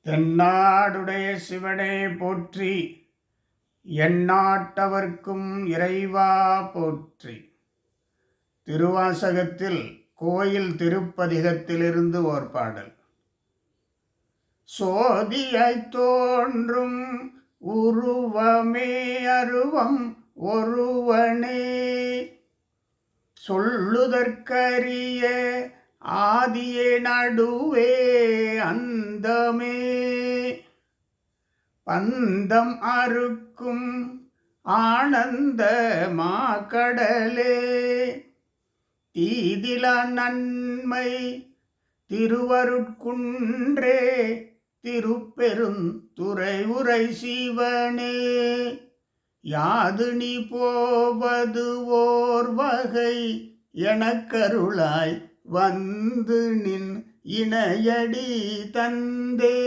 தென்னாடுடைய சிவனே போற்றி, எந்நாட்டவர்க்கும் இறைவா போற்றி. திருவாசகத்தில் கோயில் திருப்பதிகத்திலிருந்து ஓர் பாடல். சோதியாய்த் தோன்றும் உருவமே அருவம் ஒருவனே, சொல்லுதற்கரிய ஆதியே நடுவே அந்தமே, பந்தம் அறுக்கும் ஆனந்த மாக்கடலே, தீதில நன்மை திருவருட்குன்றே, திருப்பெருந்துறை உரை சிவனே, யாது நீ போவது ஓர் வகை எனக்கருளாய் வந்து நின் இணையடி தந்தே.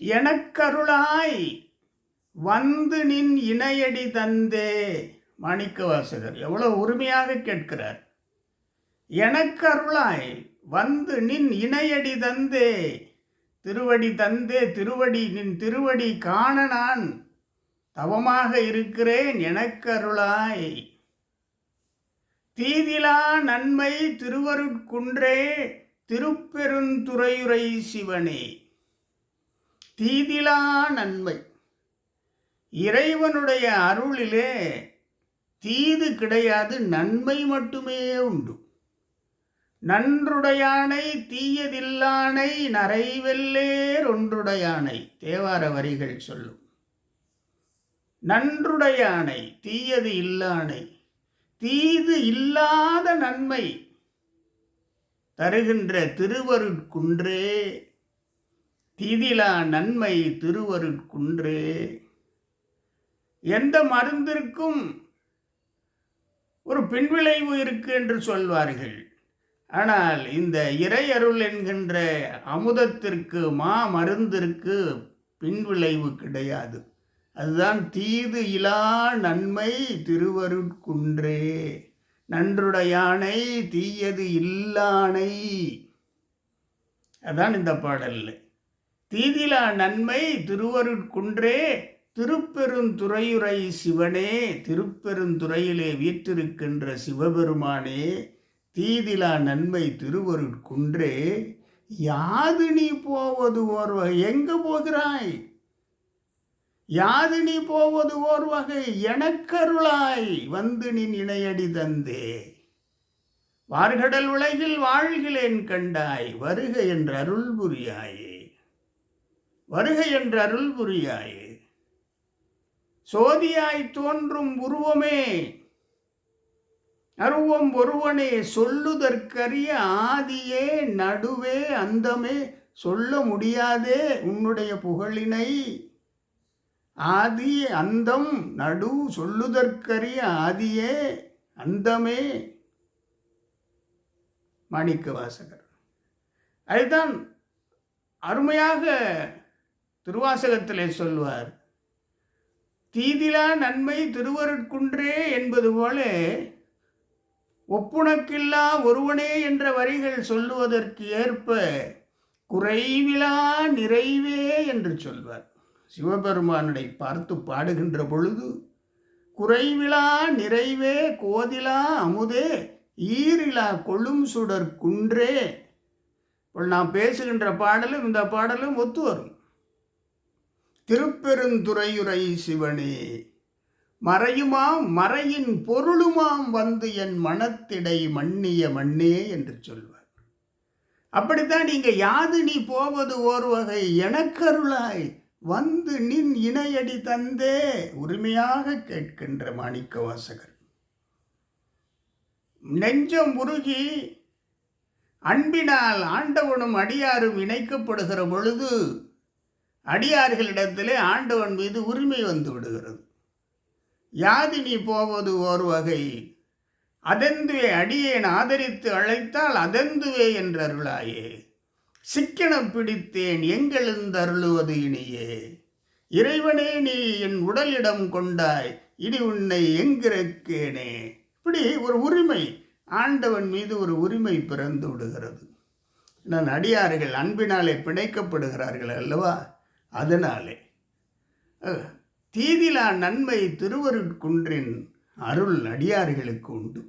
எனக்கருளாய் வந்து நின் இணையடி தந்தே. மாணிக்கவாசகர் எவ்வளவு உரிமையாக கேட்கிறார். எனக்கருளாய் வந்து நின் இணையடி தந்தே. திருவடி தந்தே, திருவடி நின் திருவடி காண நான் தவமாக இருக்கிறேன். எனக்கருளாய் தீதிலா நன்மை திருவருட்குன்றே, திருப்பெருந்துறையுரை சிவனே. தீதிலா நன்மை, இறைவனுடைய அருளிலே தீது கிடையாது, நன்மை மட்டுமே உண்டு. நன்றுடையானை தீயதில்லானை நரைவெல்லேர் ஒன்றுடையானை, தேவார வரிகள் சொல்லும். நன்றுடையானை தீயது இல்லானை, தீது இல்லாத நன்மை தருகின்ற திருவருட்குன்றே, தீதிலா நன்மை திருவருட்குன்றே. எந்த மருந்திற்கும் ஒரு பின்விளைவு இருக்கு என்று சொல்வார்கள். ஆனால் இந்த இறை அருள் என்கின்ற அமுதத்திற்கு, மா மருந்திற்கு பின்விளைவு கிடையாது. அதுதான் தீது இலா நன்மை திருவருட்குன்றே, நன்றுடையானை தீயது இல்லானை. அதான் இந்த பாடல். தீதிலா நன்மை திருவருட்குன்றே, திருப்பெருந்துறையுரை சிவனே. திருப்பெருந்துறையிலே வீற்றிருக்கின்ற சிவபெருமானே, தீதிலா நன்மை திருவருட்குன்றே, யாது நீ போவது ஓர் வகை. எங்க போகிறாய்? யாது நீ போவது ஓர் வகை எனக்கருளாய் வந்து நின் இணையடி தந்தே. வார்கடல் உலகில் வாழ்கிலேன் கண்டாய், வருக என்ற அருள் புரியாயே, வருக என்ற அருள் புரியாயே. சோதியாய் தோன்றும் உருவமே அருவம் ஒருவனே, சொல்லுதற்கரிய ஆதியே நடுவே அந்தமே. சொல்ல முடியாதே உன்னுடைய புகழினை. ஆதி அந்தம் நடு, சொல்லுதற்கரிய ஆதியே அந்தமே. மாணிக்கவாசகர் அதுதான் அருமையாக திருவாசகத்திலே சொல்வார். தீதிலா நன்மை திருவருட்குன்றே என்பது போல ஒப்புணக்கில்லா ஒருவனே என்ற வரிகள் சொல்லுவதற்கு ஏற்ப குறைவிலா நிறைவே என்று சொல்வார். சிவபெருமானை பார்த்து பாடுகின்ற பொழுது குறைவிலா நிறைவே கோதிலா அமுதே ஈரிலா கொழும் சுடர் குன்றே. இப்போ நாம் பேசுகின்ற பாடலும் இந்த பாடலும் ஒத்து வரும். திருப்பெருந்துறையுரை சிவனே, மறையுமாம் மறையின் பொருளுமாம் வந்து என் மனத்திடை மன்னிய மண்ணே என்று சொல்வார். அப்படித்தான் நீங்க யாது நீ போவது ஓர் வகை எனக்கருளாய் வந்து நின் இணையடி தந்தே. உரிமையாக கேட்கின்ற மாணிக்கவாசகர் நெஞ்சம் உருகி அன்பினால் ஆண்டவனும் அடியாரும் இணைக்கப்படுகிற பொழுது அடியார்களிடத்திலே ஆண்டவன் மீது உரிமை வந்து விடுகிறது. யாது நீ போவது ஓர் வகை, அதெந்துவே அடியேன் ஆதரித்து அழைத்தால் அதெந்துவே என்றருளாயே. சிக்கனம் பிடித்தேன் எங்களெந்தருளுவது இனியே. இறைவனே நீ என் உடலிடம் கொண்டாய், இனி உன்னை எங்கிருக்கேனே. இப்படி ஒரு உரிமை, ஆண்டவன் மீது ஒரு உரிமை பிறந்து விடுகிறது. அடியார்கள் அன்பினாலே பிணைக்கப்படுகிறார்கள் அல்லவா? அதனாலே தீதிலா நன்மை திருவருட்குன்றின் அருள் அடியார்களுக்கு உண்டு.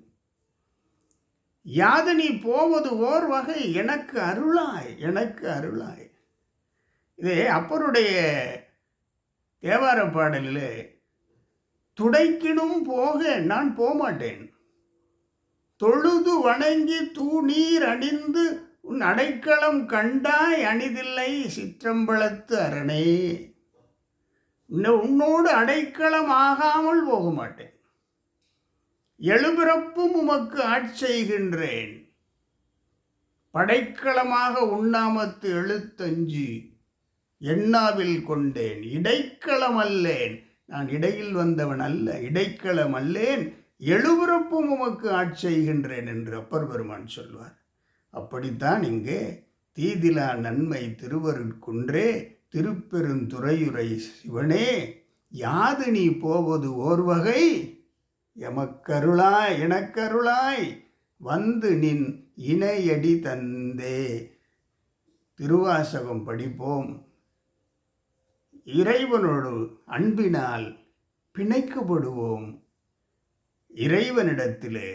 யாதனி போவது ஓர் வகை எனக்கு அருளாய், எனக்கு அருளாய். இதே அப்பருடைய தேவார பாடலில் துடைக்கினும் போக நான் போகமாட்டேன், தொழுது வணங்கி தூணீர் அணிந்து உன் அடைக்கலம் கண்டாய் அணிதில்லை சிற்றம்பலத்து அரணே. உன்னோடு அடைக்கலம் ஆகாமல் போக மாட்டேன். எழுபிறப்பும் உமக்கு ஆட்செய்கின்றேன், படைக்களமாக உண்ணாமத்து எழுத்தஞ்சு எண்ணாவில் கொண்டேன். இடைக்களம் அல்லேன், நான் இடையில் வந்தவன் அல்ல, இடைக்களம் அல்லேன், எழுபிறப்பும் உமக்கு ஆட்செய்கின்றேன் என்று அப்பர் பெருமான் சொல்வார். அப்படித்தான் இங்கே தீதிலா நன்மை திருவருட்குன்றே திருப்பெருந்துறையுரை சிவனே, யாது நீ போவது ஓர் வகை எமக்கருளாய் எனக்கருளாய் வந்து நின் இணையடி தந்தே. திருவாசகம் படிப்போம். இறைவனோடு அன்பினால் பிணைக்கப்படுவோம். இறைவனிடத்திலே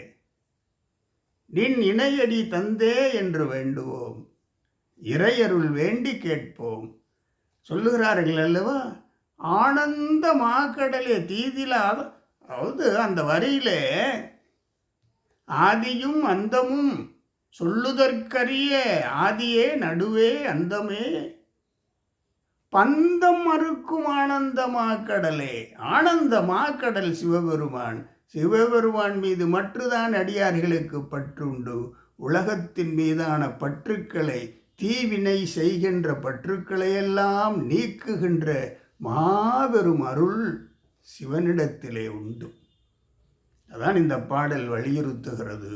நின் இணையடி தந்தே என்று வேண்டுவோம். இறையருள் வேண்டி கேட்போம். சொல்லுகிறார்கள் அல்லவா, ஆனந்த மாக்கடலே தீதிலா. அதாவது அந்த வரியிலே ஆதியும் அந்தமும் சொல்லுதற்கரிய ஆதியே நடுவே அந்தமே பந்தம் மறுக்கும் ஆனந்த மாக்கடலே. ஆனந்த மாக்கடல் சிவபெருமான். சிவபெருமான் மீது மட்டும்தான் அடியார்களுக்கு பற்றுண்டு. உலகத்தின் மீதான பற்றுக்களை, தீவினை செய்கின்ற பற்றுக்களையெல்லாம் நீக்குகின்ற மாபெரும் அருள் சிவனிடத்திலே உண்டு. அதான் இந்த பாடல் வலியுறுத்துகிறது.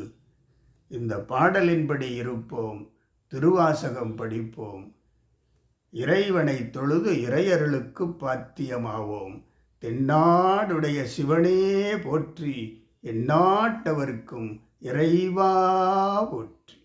இந்த பாடலின்படி இருப்போம், திருவாசகம் படிப்போம், இறைவனை தொழுது இறையருளுக்கு பாத்தியமாவோம். தென்னாடுடைய சிவனே போற்றி, எந்நாட்டவர்க்கும் இறைவா போற்றி.